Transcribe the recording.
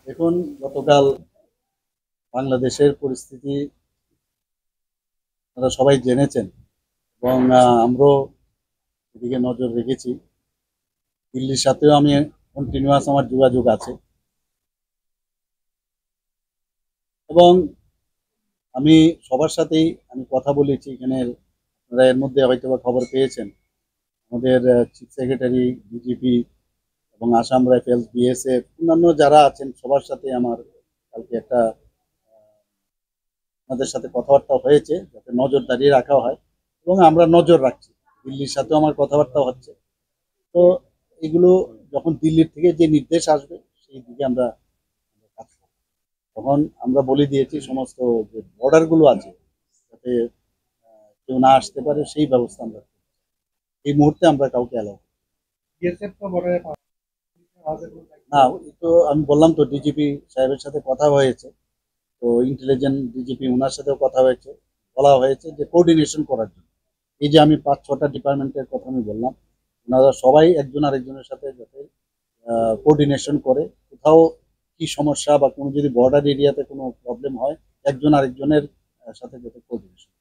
দেখুন, গতকাল বাংলাদেশের পরিস্থিতি আপনারা সবাই জেনেছেন এবং আমরাও এদিকে নজর রেখেছি। দিল্লির সাথেও আমি কন্টিনিউয়াস আমার যোগাযোগ আছে এবং আমি সবার সাথেই আমি কথা বলেছি। এখানে আপনারা এর মধ্যে হয়তো বা খবর পেয়েছেন, আমাদের চিফ সেক্রেটারি, ডিজিপি এবং আসাম রাইফেলস, বিএসএফ, অন্যান্য যারা আছেন সবার সাথে আমার কালকে একটা আমাদের সাথে কথাবার্তা হয়েছে, যাতে নজরদারি রাখা হয় এবং আমরা নজর রাখছি। দিল্লির সাথেও আমার কথাবার্তা হচ্ছে। তো এগুলো যখন দিল্লির থেকে যে নির্দেশ আসবে সেই দিকে আমরা কাজ করব। তখন আমরা বলে দিয়েছি সমস্ত যে বর্ডারগুলো আছে যাতে কেউ না আসতে পারে সেই ব্যবস্থা আমরা করব। এই মুহূর্তে আমরা কাউকে অ্যালাউ না। ওই তো আমি বললাম তো, ডিজিপি সাহেবের সাথে কথা হয়েছে। তো ইন্টেলিজেন্ট ডিজিপি ওনার সাথেও কথা হয়েছে, বলা হয়েছে যে কোঅর্ডিনেশন করার জন্য। এই যে আমি 5-6টা ডিপার্টমেন্টের কথা আমি বললাম, ওনারা সবাই একজন আরেকজনের সাথে যাতে কোঅর্ডিনেশন করে, কোথাও কি সমস্যা বা কোনো যদি বর্ডার এরিয়াতে কোনো প্রবলেম হয় একজন আরেকজনের সাথে যাতে কোঅর্ডিনেশন।